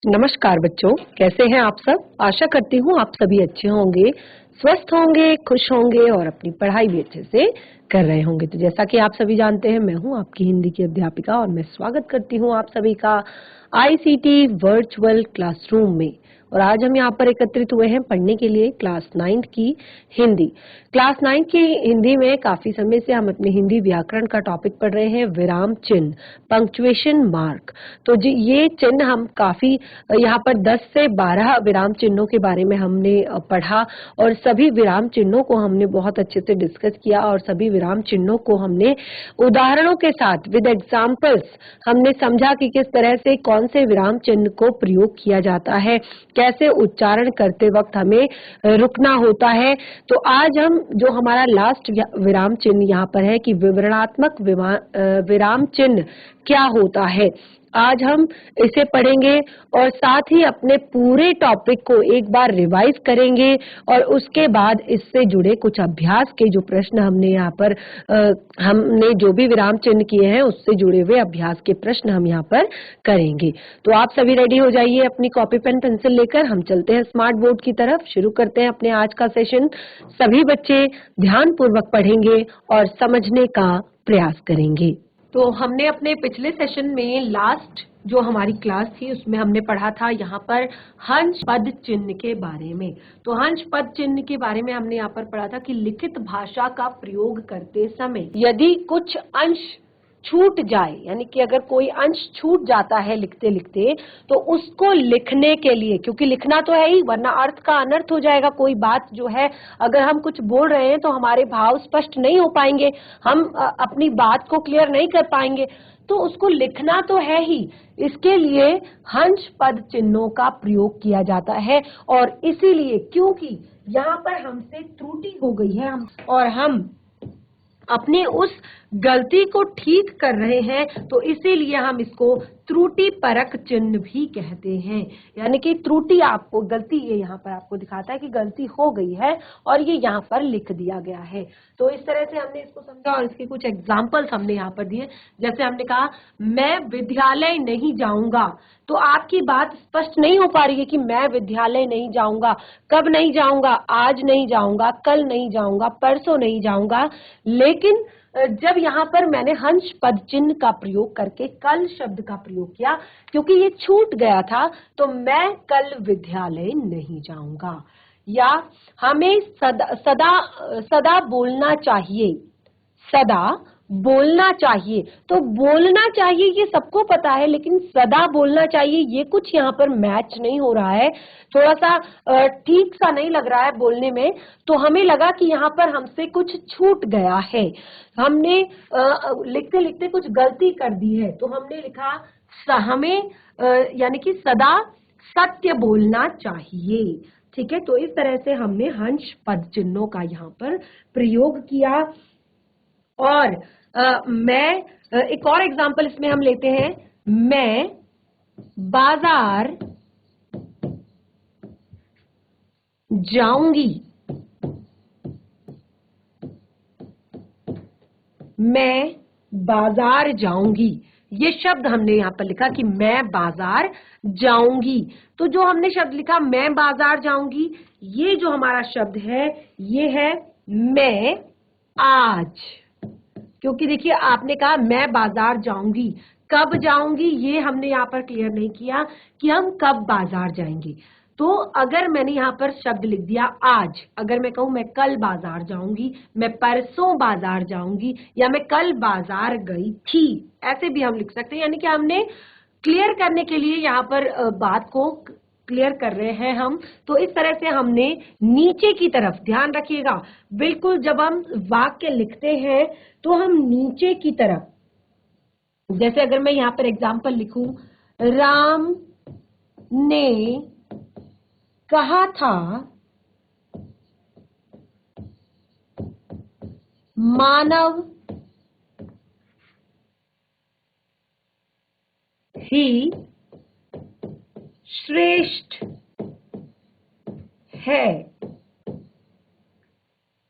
नमस्कार बच्चों, कैसे हैं आप सब। आशा करती हूँ आप सभी अच्छे होंगे, स्वस्थ होंगे, खुश होंगे और अपनी पढ़ाई भी अच्छे से कर रहे होंगे। तो जैसा कि आप सभी जानते हैं, मैं हूँ आपकी हिंदी की अध्यापिका और मैं स्वागत करती हूँ आप सभी का आईसीटी वर्चुअल क्लासरूम में। और आज हम यहाँ पर एकत्रित हुए हैं पढ़ने के लिए क्लास 9 की हिंदी। क्लास 9 की हिंदी में काफी समय से हम अपने हिंदी व्याकरण का टॉपिक पढ़ रहे हैं, विराम चिन्ह, पंक्चुएशन मार्क। तो जी ये चिन्ह हम काफी यहाँ पर 10 से 12 विराम चिन्हों के बारे में हमने पढ़ा और सभी विराम चिन्हों को हमने बहुत अच्छे से डिस्कस किया और सभी विराम चिन्हों को हमने उदाहरणों के साथ विद एग्जाम्पल्स हमने समझा कि किस तरह से कौन से विराम चिन्ह को प्रयोग किया जाता है, कैसे उच्चारण करते वक्त हमें रुकना होता है। तो आज हम जो हमारा लास्ट विराम चिन्ह यहाँ पर है कि विवरणात्मक विराम चिन्ह क्या होता है, आज हम इसे पढ़ेंगे और साथ ही अपने पूरे टॉपिक को एक बार रिवाइज करेंगे और उसके बाद इससे जुड़े कुछ अभ्यास के जो प्रश्न हमने यहाँ पर हमने जो भी विराम चिन्ह किए हैं उससे जुड़े हुए अभ्यास के प्रश्न हम यहाँ पर करेंगे। तो आप सभी रेडी हो जाइए अपनी कॉपी पेन पेंसिल लेकर, हम चलते हैं स्मार्ट बोर्ड की तरफ। शुरू करते हैं अपने आज का सेशन। सभी बच्चे ध्यान पूर्वक पढ़ेंगे और समझने का प्रयास करेंगे। तो हमने अपने पिछले सेशन में लास्ट जो हमारी क्लास थी उसमें हमने पढ़ा था यहाँ पर हंस पद चिन्ह के बारे में। तो हंस पद चिन्ह के बारे में हमने यहाँ पर पढ़ा था कि लिखित भाषा का प्रयोग करते समय यदि कुछ अंश छूट जाए, यानी कि अगर कोई अंश छूट जाता है लिखते लिखते, तो उसको लिखने के लिए, क्योंकि लिखना तो है ही वरना अर्थ का अनर्थ हो जाएगा। कोई बात जो है अगर हम कुछ बोल रहे हैं तो हमारे भाव स्पष्ट नहीं हो पाएंगे, हम अपनी बात को क्लियर नहीं कर पाएंगे, तो उसको लिखना तो है ही। इसके लिए हंस पद चिन्हों का प्रयोग किया जाता है और इसीलिए क्योंकि यहाँ पर हमसे त्रुटि हो गई है और हम अपनी उस गलती को ठीक कर रहे हैं, तो इसीलिए हम इसको त्रुटि परक चिन्ह भी कहते हैं। यानी कि त्रुटि, आपको गलती, ये यहाँ पर आपको दिखाता है कि गलती हो गई है और ये यहाँ पर लिख दिया गया है। तो इस तरह से हमने इसको समझा और इसके कुछ एग्जाम्पल्स हमने यहाँ पर दिए। जैसे हमने कहा मैं विद्यालय नहीं जाऊंगा, तो आपकी बात स्पष्ट नहीं हो पा रही है कि मैं विद्यालय नहीं जाऊंगा, कब नहीं जाऊंगा, आज नहीं जाऊंगा, कल नहीं जाऊंगा, परसों नहीं जाऊंगा। लेकिन जब यहाँ पर मैंने हंस पद चिन्ह का प्रयोग करके कल शब्द का प्रयोग किया, क्योंकि ये छूट गया था, तो मैं कल विद्यालय नहीं जाऊंगा। या हमें सदा सदा सदा बोलना चाहिए, सदा बोलना चाहिए। तो बोलना चाहिए ये सबको पता है, लेकिन सदा बोलना चाहिए ये कुछ यहाँ पर मैच नहीं हो रहा है, थोड़ा सा ठीक सा नहीं लग रहा है बोलने में। तो हमें लगा कि यहाँ पर हमसे कुछ छूट गया है, हमने लिखते लिखते कुछ गलती कर दी है। तो हमने लिखा हमें यानी कि सदा सत्य बोलना चाहिए। ठीक है, तो इस तरह से हमने हंस पद चिन्हों का यहाँ पर प्रयोग किया। और मैं एक और एग्जांपल इसमें हम लेते हैं, मैं बाजार जाऊंगी, मैं बाजार जाऊंगी। ये शब्द हमने यहाँ पर लिखा कि मैं बाजार जाऊंगी। तो जो हमने शब्द लिखा मैं बाजार जाऊंगी, ये जो हमारा शब्द है ये है मैं आज। क्योंकि देखिए आपने कहा मैं बाजार जाऊंगी, कब जाऊंगी ये हमने यहाँ पर क्लियर नहीं किया कि हम कब बाजार जाएंगे। तो अगर मैंने यहाँ पर शब्द लिख दिया आज, अगर मैं कहूँ मैं कल बाजार जाऊंगी, मैं परसों बाजार जाऊंगी, या मैं कल बाजार गई थी, ऐसे भी हम लिख सकते हैं। यानी कि हमने क्लियर करने के लिए यहाँ पर बात को क्लियर कर रहे हैं हम। तो इस तरह से हमने नीचे की तरफ, ध्यान रखिएगा, बिल्कुल जब हम वाक्य लिखते हैं तो हम नीचे की तरफ, जैसे अगर मैं यहाँ पर एग्जाम्पल लिखूं, राम ने कहा था मानव ही श्रेष्ठ है।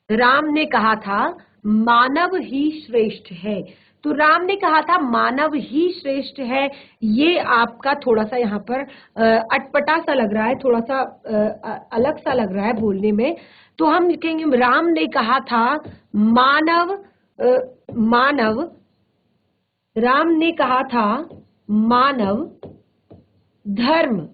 राम ने कहा था मानव ही श्रेष्ठ है। तो राम ने कहा था मानव ही श्रेष्ठ है। ये आपका थोड़ा सा यहाँ पर अटपटा सा लग रहा है, थोड़ा सा अलग सा लग रहा है बोलने में। तो हम लिखेंगे राम ने कहा था मानव मानव राम ने कहा था मानव धर्म।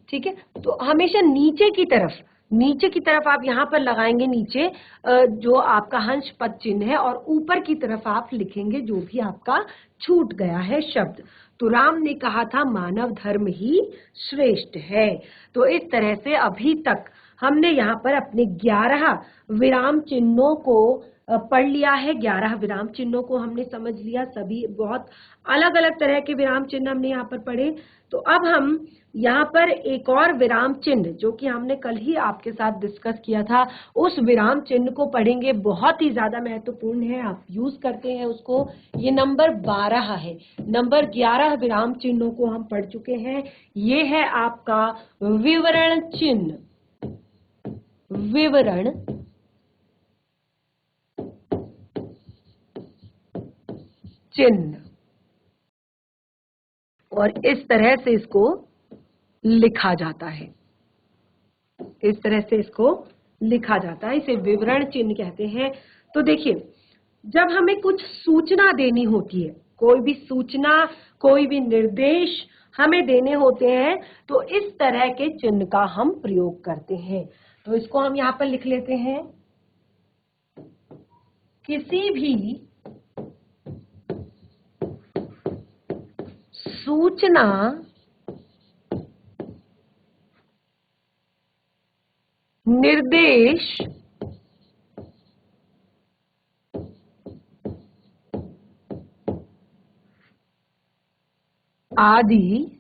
ठीक है, तो हमेशा नीचे की तरफ आप यहाँ पर लगाएंगे नीचे जो आपका हंस पद चिन्ह है, और ऊपर की तरफ आप लिखेंगे जो भी आपका छूट गया है शब्द। तो राम ने कहा था मानव धर्म ही श्रेष्ठ है। तो इस तरह से अभी तक हमने यहाँ पर अपने 11 विराम चिन्हों को पढ़ लिया है। 11 विराम चिन्हों को हमने समझ लिया। सभी बहुत अलग अलग तरह के विराम चिन्ह हमने यहाँ पर पढ़े। तो अब हम यहाँ पर एक और विराम चिन्ह जो कि हमने कल ही आपके साथ डिस्कस किया था, उस विराम चिन्ह को पढ़ेंगे। बहुत ही ज्यादा महत्वपूर्ण है, आप यूज करते हैं उसको। ये नंबर 12 है। नंबर 11 विराम चिन्हों को हम पढ़ चुके हैं। ये है आपका विवरण चिन्ह। विवरण चिन्ह, और इस तरह से इसको लिखा जाता है। इस तरह से इसको लिखा जाता है, इसे विवरण चिन्ह कहते हैं। तो देखिए, जब हमें कुछ सूचना देनी होती है, कोई भी सूचना, कोई भी निर्देश हमें देने होते हैं, तो इस तरह के चिन्ह का हम प्रयोग करते हैं। तो इसको हम यहाँ पर लिख लेते हैं। किसी भी सूचना निर्देश आदि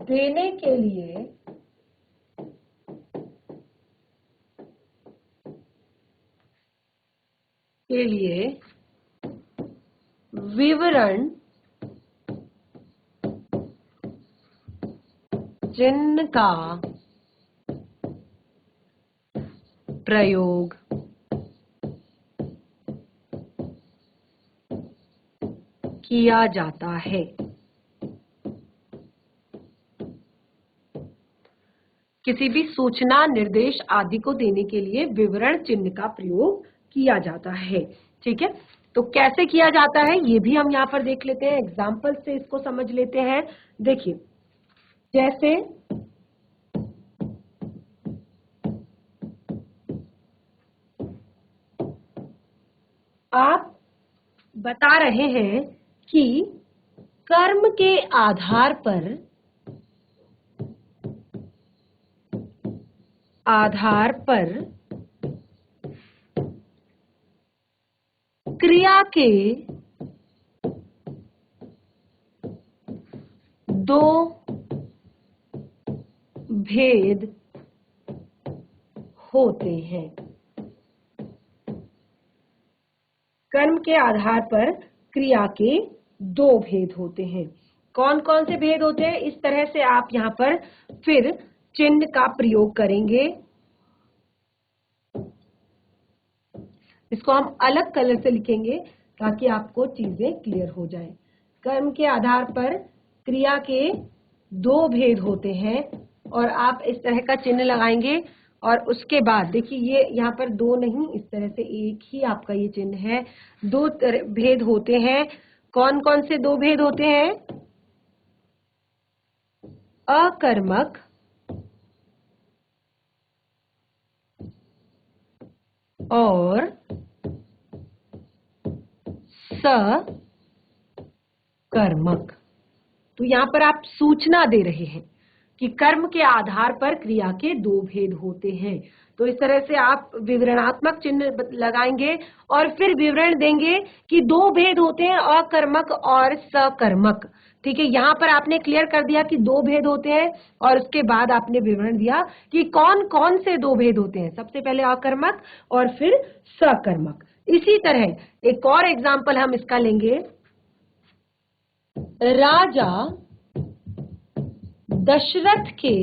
देने के लिए विवरण चिन्ह का प्रयोग किया जाता है। किसी भी सूचना, निर्देश आदि को देने के लिए विवरण चिन्ह का प्रयोग किया जाता है। ठीक है, तो कैसे किया जाता है ये भी हम यहाँ पर देख लेते हैं। एग्जाम्पल से इसको समझ लेते हैं। देखिए, जैसे आप बता रहे हैं कि कर्म के आधार पर क्रिया के 2 भेद होते हैं। कर्म के आधार पर क्रिया के 2 भेद होते हैं। कौन कौन से भेद होते हैं? इस तरह से आप यहाँ पर फिर चिन्ह का प्रयोग करेंगे। इसको हम अलग कलर से लिखेंगे ताकि आपको चीजें क्लियर हो जाए। कर्म के आधार पर क्रिया के 2 भेद होते हैं, और आप इस तरह का चिन्ह लगाएंगे। और उसके बाद देखिए, ये यहाँ पर 2 नहीं, इस तरह से एक ही आपका ये चिन्ह है। 2 भेद होते हैं। कौन कौन से 2 भेद होते हैं? अकर्मक और सकर्मक। तो यहाँ पर आप सूचना दे रहे हैं कि कर्म के आधार पर क्रिया के 2 भेद होते हैं। तो इस तरह से आप विवरणात्मक चिन्ह लगाएंगे और फिर विवरण देंगे कि 2 भेद होते हैं, अकर्मक और सकर्मक। ठीक है, यहाँ पर आपने क्लियर कर दिया कि 2 भेद होते हैं, और उसके बाद आपने विवरण दिया कि कौन कौन से 2 भेद होते हैं। सबसे पहले अकर्मक और फिर सकर्मक। इसी तरह एक और एग्जाम्पल हम इसका लेंगे। राजा दशरथ के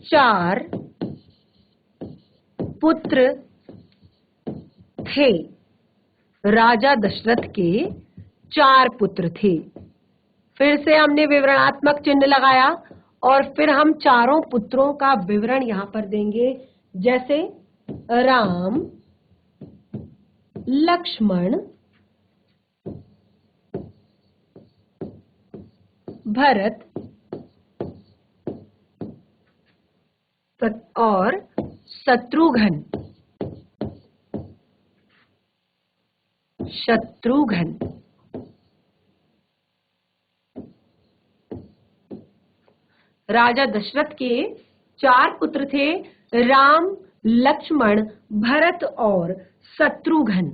4 पुत्र थे। राजा दशरथ के 4 पुत्र थे। फिर से हमने विवरणात्मक चिन्ह लगाया और फिर हम चारों पुत्रों का विवरण यहां पर देंगे, जैसे राम, लक्ष्मण, भरत और शत्रुघ्न। राजा दशरथ के 4 पुत्र थे, राम, लक्ष्मण, भरत और शत्रुघ्न।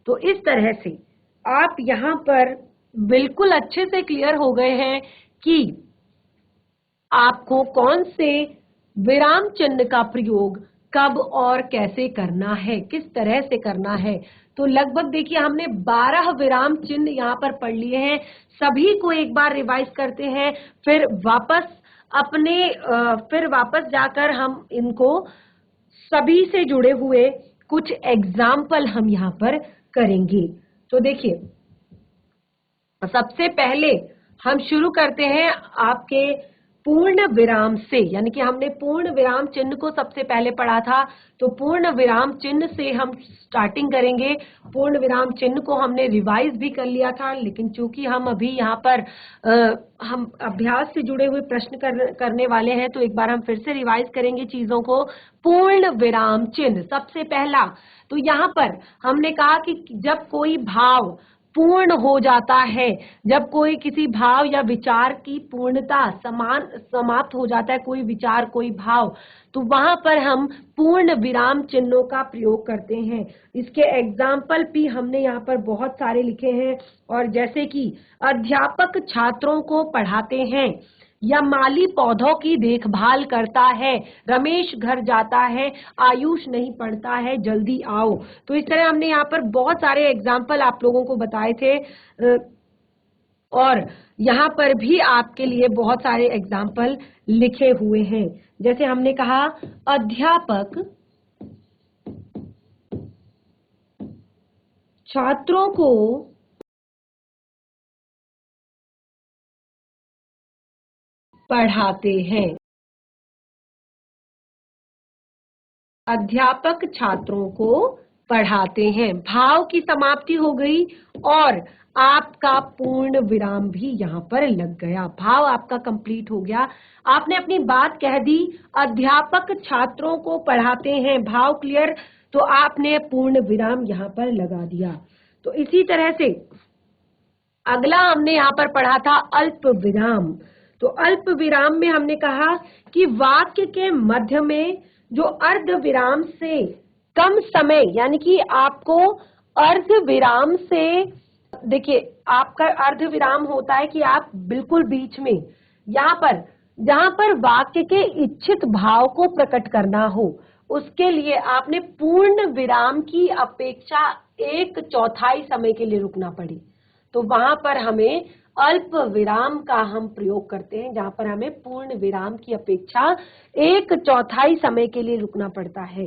तो इस तरह से आप यहाँ पर बिल्कुल अच्छे से क्लियर हो गए हैं कि आपको कौन से विराम चिन्ह का प्रयोग कब और कैसे करना है, किस तरह से करना है। तो लगभग देखिए हमने 12 विराम चिन्ह यहाँ पर पढ़ लिए हैं। सभी को एक बार रिवाइज करते हैं, फिर वापस जाकर हम इनको सभी से जुड़े हुए कुछ एग्जाम्पल हम यहाँ पर करेंगे। तो देखिए सबसे पहले हम शुरू करते हैं आपके पूर्ण विराम से, यानी कि हमने पूर्ण विराम चिन्ह को सबसे पहले पढ़ा था, तो पूर्ण विराम चिन्ह से हम स्टार्टिंग करेंगे। पूर्ण विराम चिन्ह को हमने रिवाइज भी कर लिया था, लेकिन चूंकि हम अभी यहाँ पर हम अभ्यास से जुड़े हुए प्रश्न करने वाले हैं, तो एक बार हम फिर से रिवाइज करेंगे चीजों को। पूर्ण विराम चिन्ह सबसे पहला, तो यहाँ पर हमने कहा कि जब कोई भाव पूर्ण हो जाता है, जब कोई किसी भाव या विचार की पूर्णता समाप्त हो जाता है, कोई विचार कोई भाव, तो वहां पर हम पूर्ण विराम चिन्हों का प्रयोग करते हैं। इसके एग्जाम्पल भी हमने यहाँ पर बहुत सारे लिखे हैं, और जैसे कि अध्यापक छात्रों को पढ़ाते हैं, या माली पौधों की देखभाल करता है, रमेश घर जाता है, आयुष नहीं पढ़ता है, जल्दी आओ। तो इस तरह हमने यहाँ पर बहुत सारे एग्जाम्पल आप लोगों को बताए थे, और यहाँ पर भी आपके लिए बहुत सारे एग्जाम्पल लिखे हुए हैं। जैसे हमने कहा अध्यापक छात्रों को पढ़ाते हैं। अध्यापक छात्रों को पढ़ाते हैं, भाव की समाप्ति हो गई और आपका पूर्ण विराम भी यहाँ पर लग गया, भाव आपका कंप्लीट हो गया। आपने अपनी बात कह दी, अध्यापक छात्रों को पढ़ाते हैं, भाव क्लियर, तो आपने पूर्ण विराम यहाँ पर लगा दिया। तो इसी तरह से अगला हमने यहाँ पर पढ़ा था अल्प विराम। तो अल्प विराम में हमने कहा कि वाक्य के मध्य में जो अर्ध विराम से कम समय, यानी कि आपको अर्ध विराम से, देखिए आपका अर्ध विराम होता है कि आप बिल्कुल बीच में, यहाँ पर जहां पर वाक्य के इच्छित भाव को प्रकट करना हो, उसके लिए आपने पूर्ण विराम की अपेक्षा 1/4 समय के लिए रुकना पड़े, तो वहां पर हमें अल्प विराम का हम प्रयोग करते हैं, जहां पर हमें पूर्ण विराम की अपेक्षा 1/4 समय के लिए रुकना पड़ता है,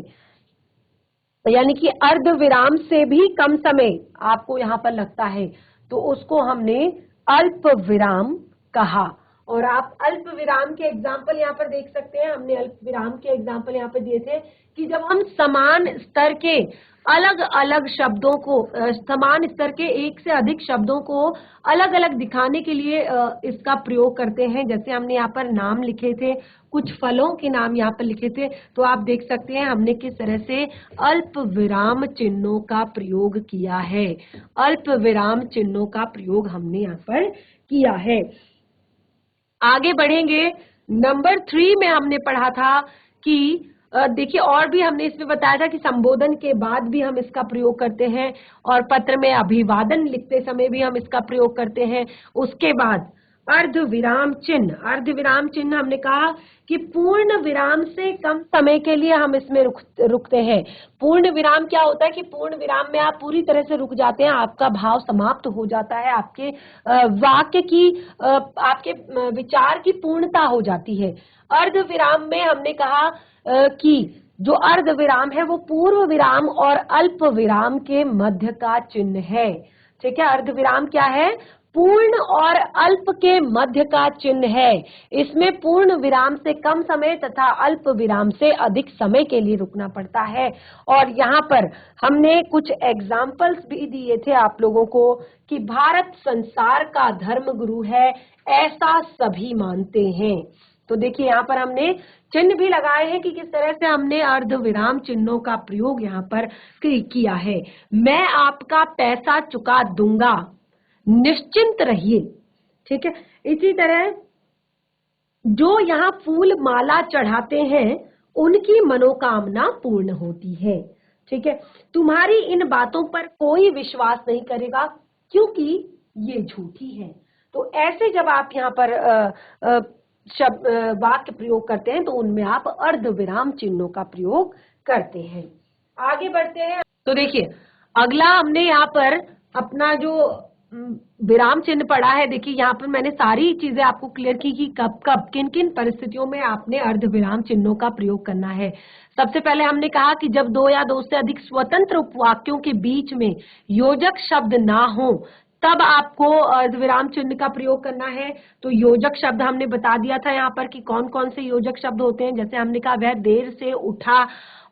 यानी कि अर्ध विराम से भी कम समय आपको यहाँ पर लगता है, तो उसको हमने अल्प विराम कहा। और आप अल्प विराम के एग्जाम्पल यहाँ पर देख सकते हैं। हमने अल्प विराम के एग्जाम्पल यहाँ पर दिए थे कि जब हम समान स्तर के अलग अलग शब्दों को, समान स्तर के एक से अधिक शब्दों को अलग अलग दिखाने के लिए इसका प्रयोग करते हैं। जैसे हमने यहाँ पर नाम लिखे थे, कुछ फलों के नाम यहाँ पर लिखे थे, तो आप देख सकते हैं हमने किस तरह से अल्प विराम चिन्हों का प्रयोग किया है। अल्प विराम चिन्हों का प्रयोग हमने यहाँ पर किया है। आगे बढ़ेंगे, नंबर 3 में हमने पढ़ा था कि देखिए, और भी हमने इसमें बताया था कि संबोधन के बाद भी हम इसका प्रयोग करते हैं, और पत्र में अभिवादन लिखते समय भी हम इसका प्रयोग करते हैं। उसके बाद अर्ध विराम चिन्ह। अर्ध विराम चिन्ह हमने कहा कि पूर्ण विराम से कम समय के लिए हम इसमें रुकते हैं। पूर्ण विराम क्या होता है कि पूर्ण विराम में आप पूरी तरह से रुक जाते हैं, आपका भाव समाप्त हो जाता है, आपके वाक्य की आपके विचार की पूर्णता हो जाती है। अर्ध विराम में हमने कहा कि जो अर्ध विराम है वो पूर्व विराम और अल्प विराम के मध्य का चिन्ह है। ठीक है, अर्ध विराम क्या है? पूर्ण और अल्प के मध्य का चिन्ह है। इसमें पूर्ण विराम से कम समय तथा अल्प विराम से अधिक समय के लिए रुकना पड़ता है। और यहाँ पर हमने कुछ एग्जाम्पल्स भी दिए थे आप लोगों को कि भारत संसार का धर्म गुरु है, ऐसा सभी मानते हैं। तो देखिए यहाँ पर हमने चिन्ह भी लगाए हैं कि किस तरह से हमने अर्ध विराम चिन्हों का प्रयोग यहाँ पर किया है। मैं आपका पैसा चुका दूंगा, निश्चिंत रहिए। ठीक है, इसी तरह जो यहाँ फूल माला चढ़ाते हैं उनकी मनोकामना पूर्ण होती है। ठीक है, तुम्हारी इन बातों पर कोई विश्वास नहीं करेगा क्योंकि ये झूठी है। तो ऐसे जब आप यहाँ पर शब्द वाक्य प्रयोग करते हैं तो उनमें आप अर्ध विराम चिन्हों का प्रयोग करते हैं। आगे बढ़ते हैं। तो देखिए अगला हमने यहाँ पर अपना जो विराम चिन्ह पढ़ा है, देखिए यहाँ पर मैंने सारी चीजें आपको क्लियर की कि कब कब किन किन परिस्थितियों में आपने अर्ध विराम चिन्हों का प्रयोग करना है। सबसे पहले हमने कहा कि जब दो या दो से अधिक स्वतंत्र उपवाक्यों के बीच में योजक शब्द ना हो तब आपको अर्धविराम चिन्ह का प्रयोग करना है। तो योजक शब्द हमने बता दिया था यहाँ पर कि कौन कौन से योजक शब्द होते हैं। जैसे हमने कहा वह देर से उठा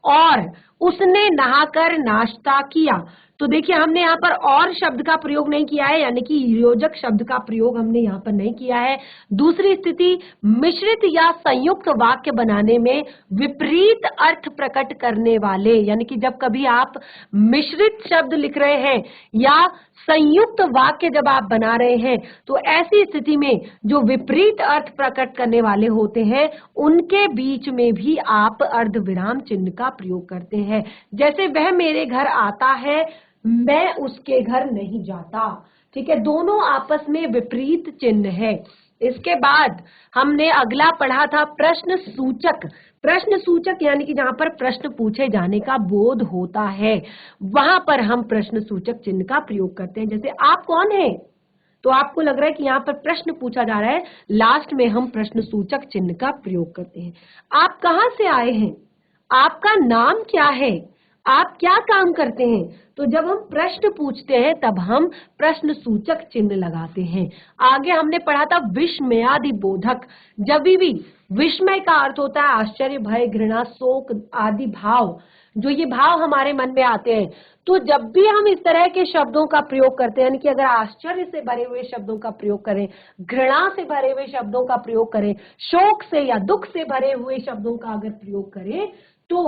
और उसने नहाकर नाश्ता किया। तो देखिए हमने यहाँ पर और शब्द का प्रयोग नहीं किया है, यानी कि योजक शब्द का प्रयोग हमने यहाँ पर नहीं किया है। दूसरी स्थिति, मिश्रित या संयुक्त वाक्य बनाने में विपरीत अर्थ प्रकट करने वाले, यानी कि जब कभी आप मिश्रित शब्द लिख रहे हैं या संयुक्त वाक्य जब आप बना रहे हैं तो ऐसी स्थिति में जो विपरीत अर्थ प्रकट करने वाले होते हैं उनके बीच में भी आप अर्धविराम चिन्ह का प्रयोग करते हैं। जैसे वह मेरे घर आता है, मैं उसके घर नहीं जाता। ठीक है, दोनों आपस में विपरीत चिन्ह है। इसके बाद हमने अगला पढ़ा था प्रश्न सूचक। प्रश्न सूचक यानी कि जहां पर प्रश्न पूछे जाने का बोध होता है वहां पर हम प्रश्न सूचक चिन्ह का प्रयोग करते हैं। जैसे आप कौन हैं, तो आपको लग रहा है कि यहाँ पर प्रश्न पूछा जा रहा है, लास्ट में हम प्रश्न सूचक चिन्ह का प्रयोग करते हैं। आप कहाँ से आए हैं, आपका नाम क्या है, आप क्या काम करते हैं। तो जब हम प्रश्न पूछते हैं तब हम प्रश्न सूचक चिन्ह लगाते हैं। आगे हमने पढ़ा था विस्मयादि बोधक। जब भी विस्मय का अर्थ होता है आश्चर्य, भय, घृणा, शोक आदि भाव, जो ये भाव हमारे मन में आते हैं, तो जब भी हम इस तरह के शब्दों का प्रयोग करते हैं, यानी कि अगर आश्चर्य से भरे हुए शब्दों का प्रयोग करें, घृणा से भरे हुए शब्दों का प्रयोग करें, शोक से या दुख से भरे हुए शब्दों का अगर प्रयोग करें तो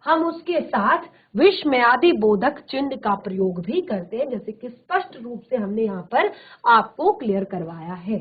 हम उसके साथ विस्मयादि बोधक चिन्ह का प्रयोग भी करते हैं, जैसे कि स्पष्ट रूप से हमने यहाँ पर आपको क्लियर करवाया है।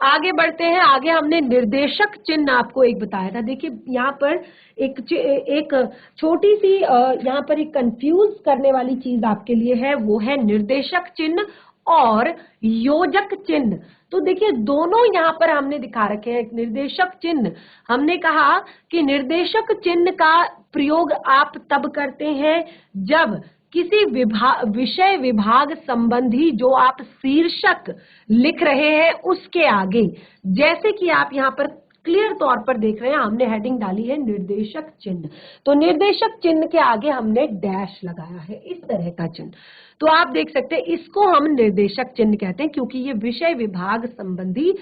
आगे बढ़ते हैं। आगे हमने निर्देशक चिन्ह आपको एक बताया था। देखिए यहाँ पर एक छोटी सी यहाँ पर एक कंफ्यूज करने वाली चीज आपके लिए है, वो है निर्देशक चिन्ह और योजक चिन्ह। तो देखिए दोनों यहाँ पर हमने दिखा रखे हैं। निर्देशक चिन्ह हमने कहा कि निर्देशक चिन्ह का प्रयोग आप तब करते हैं जब किसी विषय विभाग संबंधी जो आप शीर्षक लिख रहे हैं उसके आगे, जैसे कि आप यहाँ पर क्लियर तौर पर देख रहे हैं, हमने हेडिंग डाली है निर्देशक चिन्ह। तो निर्देशक चिन्ह के आगे हमने डैश लगाया है, इस तरह का चिन्ह। तो आप देख सकते हैं इसको हम निर्देशक चिन्ह कहते हैं क्योंकि ये विषय विभाग संबंधी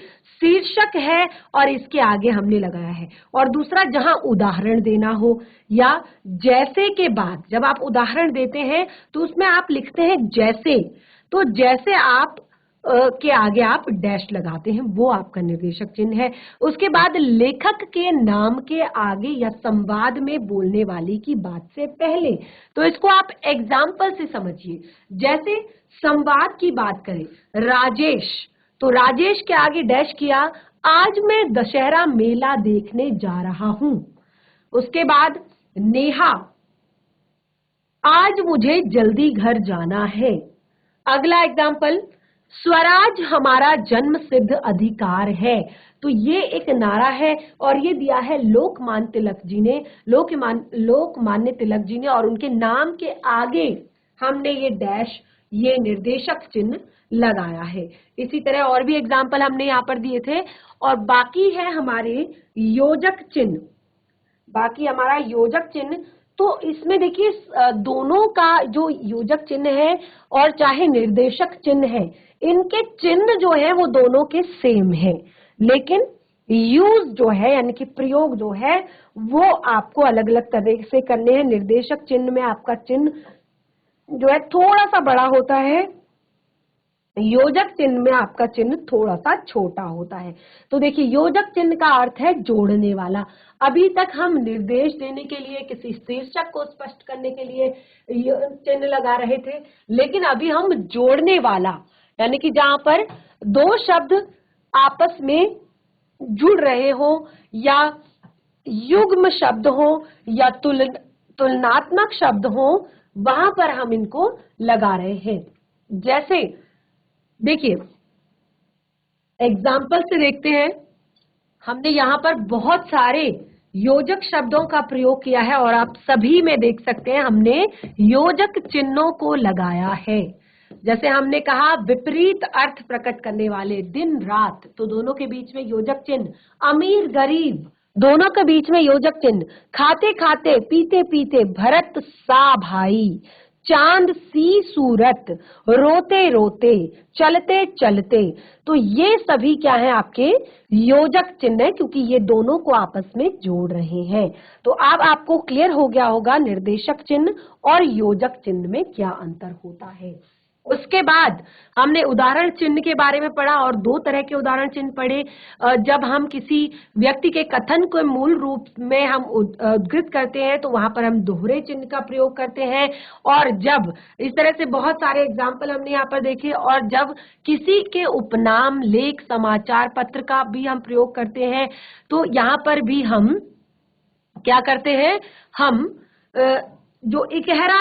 शीर्षक है और इसके आगे हमने लगाया है। और दूसरा, जहां उदाहरण देना हो या जैसे के बाद जब आप उदाहरण देते हैं तो उसमें आप लिखते हैं जैसे, तो जैसे आप के आगे आप डैश लगाते हैं, वो आपका निर्देशक चिन्ह है। उसके बाद लेखक के नाम के आगे या संवाद में बोलने वाली की बात से पहले, तो इसको आप एग्जाम्पल से समझिए। जैसे संवाद की बात करें, राजेश, तो राजेश के आगे डैश किया, आज मैं दशहरा मेला देखने जा रहा हूं। उसके बाद नेहा, आज मुझे जल्दी घर जाना है। अगला एग्जाम्पल, स्वराज हमारा जन्म सिद्ध अधिकार है। तो ये एक नारा है और ये दिया है लोकमान्य तिलक जी ने, लोकमान्य तिलक जी ने, और उनके नाम के आगे हमने ये डैश, ये निर्देशक चिन्ह लगाया है। इसी तरह और भी एग्जाम्पल हमने यहाँ पर दिए थे। और बाकी है हमारे योजक चिन्ह, बाकी हमारा योजक चिन्ह। तो इसमें देखिए दोनों का जो योजक चिन्ह है और चाहे निर्देशक चिन्ह है, इनके चिन्ह जो है वो दोनों के सेम है, लेकिन यूज जो है यानी कि प्रयोग जो है वो आपको अलग अलग तरह से करने हैं। निर्देशक चिन्ह में आपका चिन्ह जो है थोड़ा सा बड़ा होता है, योजक चिन्ह में आपका चिन्ह थोड़ा सा छोटा होता है। तो देखिए योजक चिन्ह का अर्थ है जोड़ने वाला। अभी तक हम निर्देश देने के लिए, किसी शीर्षक को स्पष्ट करने के लिए चिन्ह लगा रहे थे, लेकिन अभी हम जोड़ने वाला, यानी कि जहां पर दो शब्द आपस में जुड़ रहे हो या युग्म शब्द हो या तुलनात्मक शब्द हो, वहां पर हम इनको लगा रहे हैं। जैसे देखिए एग्जाम्पल से देखते हैं, हमने यहाँ पर बहुत सारे योजक शब्दों का प्रयोग किया है और आप सभी में देख सकते हैं हमने योजक चिन्हों को लगाया है। जैसे हमने कहा विपरीत अर्थ प्रकट करने वाले, दिन रात, तो दोनों के बीच में योजक चिन्ह। अमीर गरीब, दोनों के बीच में योजक चिन्ह। खाते खाते, पीते पीते, भरत सा भाई, चांद सी सूरत, रोते रोते, चलते चलते। तो ये सभी क्या है आपके योजक चिन्ह है, क्योंकि ये दोनों को आपस में जोड़ रहे हैं। तो अब आपको क्लियर हो गया होगा निर्देशक चिन्ह और योजक चिन्ह में क्या अंतर होता है। उसके बाद हमने उदाहरण चिन्ह के बारे में पढ़ा और दो तरह के उदाहरण चिन्ह पढ़े। जब हम किसी व्यक्ति के कथन को मूल रूप में हम उद्धृत करते हैं तो वहां पर हम दोहरे चिन्ह का प्रयोग करते हैं। और जब इस तरह से बहुत सारे एग्जाम्पल हमने यहाँ पर देखे, और जब किसी के उपनाम, लेख, समाचार पत्र का भी हम प्रयोग करते हैं तो यहाँ पर भी हम क्या करते हैं, हम जो इकहरा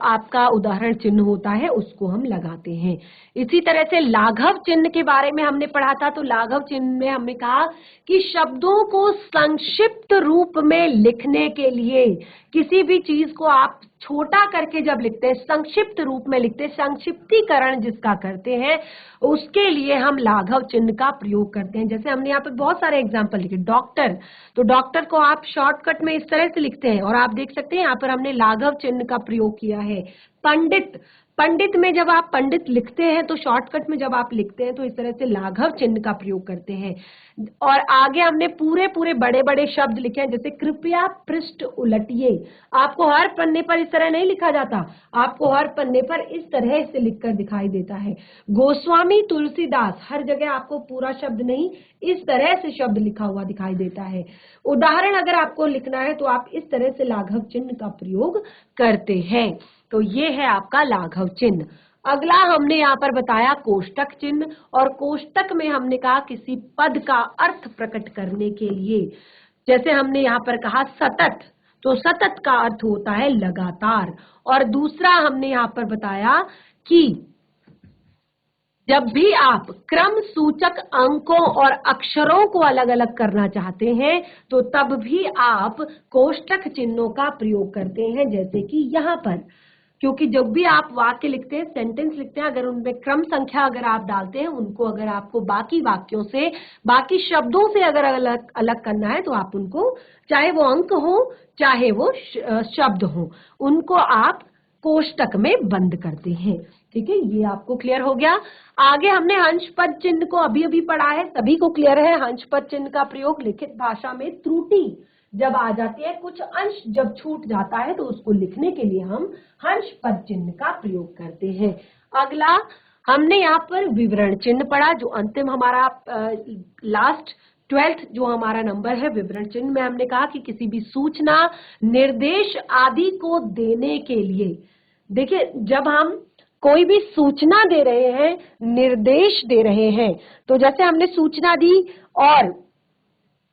आपका उदाहरण चिन्ह होता है उसको हम लगाते हैं। इसी तरह से लाघव चिन्ह के बारे में हमने पढ़ा था। तो लाघव चिन्ह में हमने कहा कि शब्दों को संक्षिप्त रूप में लिखने के लिए, किसी भी चीज को आप छोटा करके जब लिखते हैं, संक्षिप्त रूप में लिखते हैं, संक्षिप्तीकरण जिसका करते हैं, उसके लिए हम लाघव चिन्ह का प्रयोग करते हैं। जैसे हमने यहाँ पर बहुत सारे एग्जाम्पल लिखे। डॉक्टर, तो डॉक्टर को आप शॉर्टकट में इस तरह से लिखते हैं और आप देख सकते हैं यहाँ पर हमने लाघव चिन्ह का प्रयोग किया है। पंडित, पंडित में जब आप पंडित लिखते हैं तो शॉर्टकट में जब आप लिखते हैं तो इस तरह से लाघव चिन्ह का प्रयोग करते हैं। और आगे हमने पूरे पूरे बड़े बड़े शब्द लिखे हैं, जैसे कृपया पृष्ठ उलटिए। आपको हर पन्ने पर इस तरह नहीं लिखा जाता, आपको हर पन्ने पर इस तरह से लिखकर दिखाई देता है। गोस्वामी तुलसीदास, हर जगह आपको पूरा शब्द नहीं, इस तरह से शब्द लिखा हुआ दिखाई देता है। उदाहरण अगर आपको लिखना है तो आप इस तरह से लाघव चिन्ह का प्रयोग करते हैं। तो ये है आपका लाघव चिन्ह। अगला हमने यहाँ पर बताया कोष्टक चिन्ह, और कोष्टक में हमने कहा किसी पद का अर्थ प्रकट करने के लिए, जैसे हमने यहाँ पर कहा सतत, तो सतत का अर्थ होता है लगातार। और दूसरा हमने यहाँ पर बताया कि जब भी आप क्रम सूचक अंकों और अक्षरों को अलग अलग करना चाहते हैं तो तब भी आप कोष्टक चिन्हों का प्रयोग करते हैं, जैसे कि यहाँ पर, क्योंकि जब भी आप वाक्य लिखते हैं, सेंटेंस लिखते हैं, अगर उनमें क्रम संख्या अगर आप डालते हैं, उनको अगर आपको बाकी वाक्यों से, बाकी शब्दों से अगर अलग अलग करना है तो आप उनको, चाहे वो अंक हो चाहे वो शब्द हो, उनको आप कोष्टक में बंद करते हैं। ठीक है, ये आपको क्लियर हो गया। आगे हमने हंस पद चिन्ह को अभी अभी पढ़ा है, सभी को क्लियर है। हंस पद चिन्ह का प्रयोग लिखित भाषा में त्रुटि जब आ जाती है, कुछ अंश जब छूट जाता है तो उसको लिखने के लिए हम हंस पद चिन्ह का प्रयोग करते हैं। अगला हमने यहाँ पर विवरण चिन्ह पढ़ा, जो अंतिम हमारा लास्ट 12th जो हमारा नंबर है। विवरण चिन्ह में हमने कहा कि किसी भी सूचना, निर्देश आदि को देने के लिए, देखिए जब हम कोई भी सूचना दे रहे हैं, निर्देश दे रहे हैं, तो जैसे हमने सूचना दी और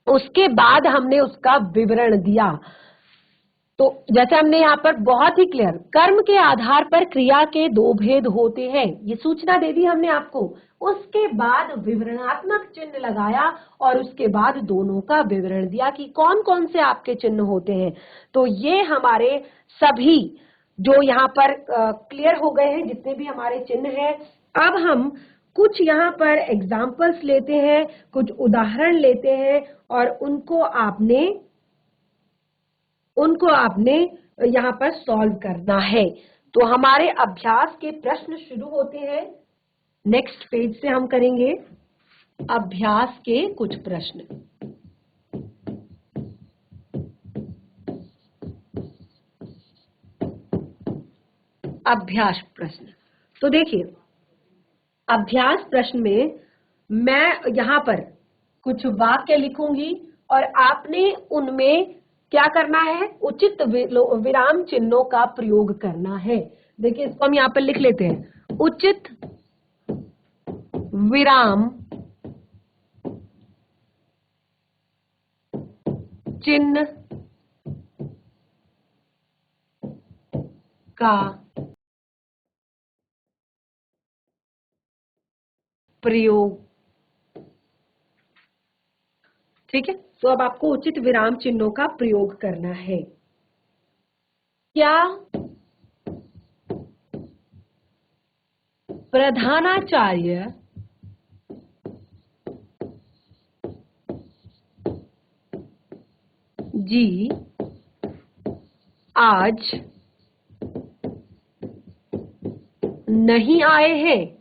उसके बाद हमने उसका विवरण दिया, तो जैसे हमने यहाँ पर बहुत ही क्लियर, कर्म के आधार पर क्रिया के दो भेद होते हैं, ये सूचना दे दी हमने आपको। उसके बाद विवरणात्मक चिन्ह लगाया और उसके बाद दोनों का विवरण दिया कि कौन कौन से आपके चिन्ह होते हैं। तो ये हमारे सभी जो यहाँ पर क्लियर हो गए हैं, जितने भी हमारे चिन्ह हैं। अब हम कुछ यहाँ पर एग्जाम्पल्स लेते हैं, कुछ उदाहरण लेते हैं और उनको आपने यहाँ पर सॉल्व करना है। तो हमारे अभ्यास के प्रश्न शुरू होते हैं। नेक्स्ट पेज से हम करेंगे अभ्यास के कुछ प्रश्न। अभ्यास प्रश्न, तो देखिए अभ्यास प्रश्न में मैं यहाँ पर कुछ वाक्य लिखूंगी और आपने उनमें क्या करना है, उचित विराम चिन्हों का प्रयोग करना है। देखिए इसको हम यहाँ पर लिख लेते हैं, उचित विराम चिन्ह का प्रयोग। ठीक है, तो अब आपको उचित विराम चिन्हों का प्रयोग करना है। क्या प्रधानाचार्य जी आज नहीं आए हैं?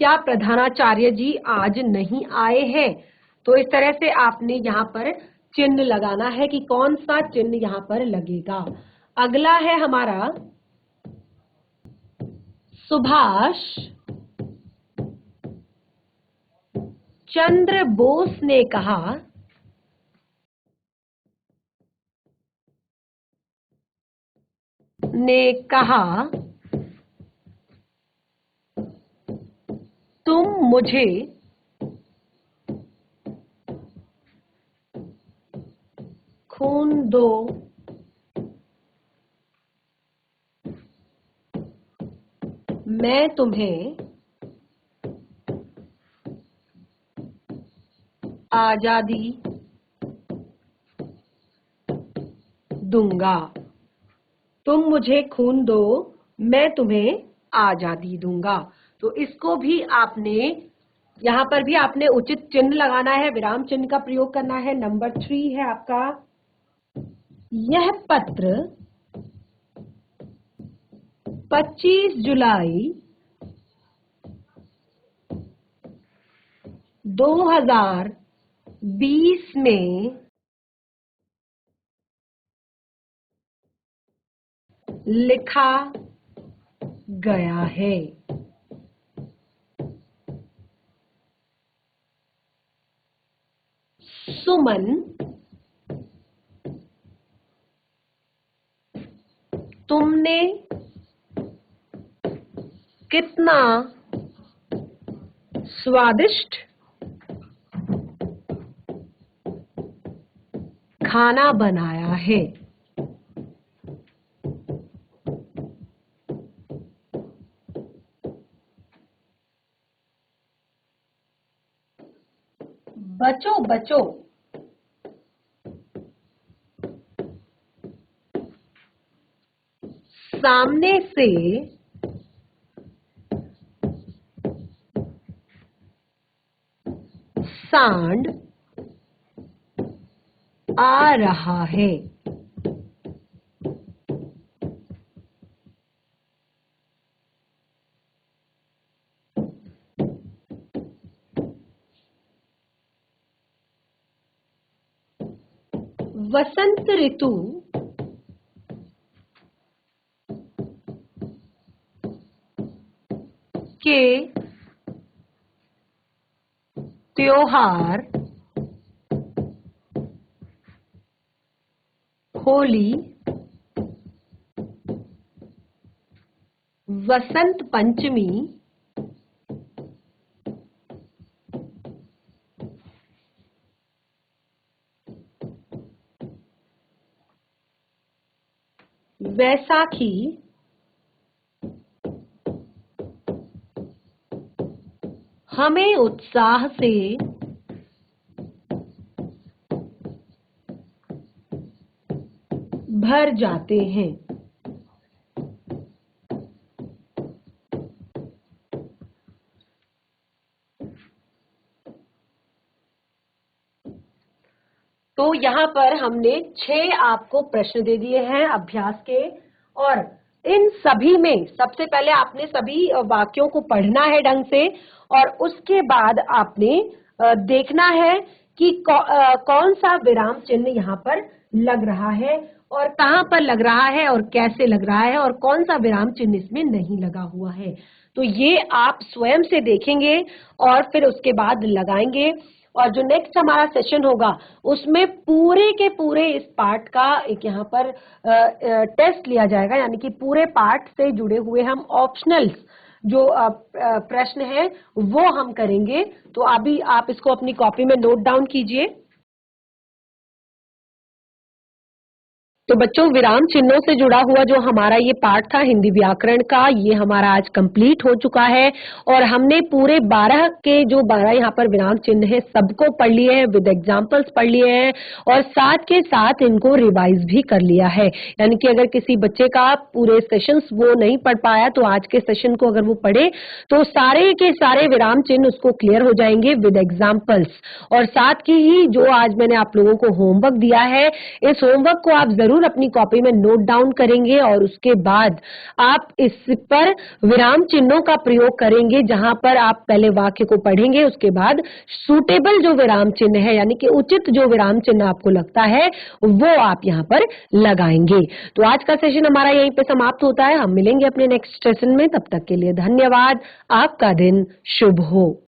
क्या प्रधानाचार्य जी आज नहीं आए हैं? तो इस तरह से आपने यहाँ पर चिन्ह लगाना है कि कौन सा चिन्ह यहाँ पर लगेगा। अगला है हमारा, सुभाष चंद्र बोस ने कहा तुम मुझे खून दो, मैं तुम्हें आजादी दूंगा। तुम मुझे खून दो, मैं तुम्हें आजादी दूंगा। तो इसको भी आपने, यहाँ पर भी आपने उचित चिन्ह लगाना है, विराम चिन्ह का प्रयोग करना है। नंबर 3 है आपका, यह पत्र 25 जुलाई 2020 में लिखा गया है। सुमन तुमने कितना स्वादिष्ट खाना बनाया है। बचो बचो सामने से सांड आ रहा है। वसंत ऋतु के त्योहार होली, वसंत पंचमी, वैसाखी हमें उत्साह से भर जाते हैं। तो यहाँ पर हमने 6 आपको प्रश्न दे दिए हैं अभ्यास के, और इन सभी में सबसे पहले आपने सभी वाक्यों को पढ़ना है ढंग से, और उसके बाद आपने देखना है कि कौन सा विराम चिन्ह यहाँ पर लग रहा है और कहाँ पर लग रहा है और कैसे लग रहा है और कौन सा विराम चिन्ह इसमें नहीं लगा हुआ है। तो ये आप स्वयं से देखेंगे और फिर उसके बाद लगाएंगे, और जो नेक्स्ट हमारा सेशन होगा उसमें पूरे के पूरे इस पार्ट का एक यहाँ पर टेस्ट लिया जाएगा, यानी कि पूरे पार्ट से जुड़े हुए हम ऑप्शनल्स जो प्रश्न है वो हम करेंगे। तो अभी आप इसको अपनी कॉपी में नोट डाउन कीजिए। तो बच्चों, विराम चिन्हों से जुड़ा हुआ जो हमारा ये पार्ट था हिंदी व्याकरण का, ये हमारा आज कंप्लीट हो चुका है, और हमने पूरे 12 के जो 12 यहाँ पर विराम चिन्ह है सबको पढ़ लिए हैं, विद एग्जांपल्स पढ़ लिए हैं, और साथ के साथ इनको रिवाइज भी कर लिया है। यानी कि अगर किसी बच्चे का पूरे सेशंस वो नहीं पढ़ पाया तो आज के सेशन को अगर वो पढ़े तो सारे के सारे विराम चिन्ह उसको क्लियर हो जाएंगे विद एग्जाम्पल्स। और साथ की ही जो आज मैंने आप लोगों को होमवर्क दिया है, इस होमवर्क को आप जरूर अपनी कॉपी में नोट डाउन करेंगे, और उसके बाद आप इस पर विराम चिन्हों का प्रयोग करेंगे। जहां पर आप पहले वाक्य को पढ़ेंगे, उसके बाद सूटेबल जो विराम चिन्ह है, यानी कि उचित जो विराम चिन्ह आपको लगता है वो आप यहाँ पर लगाएंगे। तो आज का सेशन हमारा यहीं पे समाप्त होता है। हम मिलेंगे अपने नेक्स्ट सेशन में, तब तक के लिए धन्यवाद। आपका दिन शुभ हो।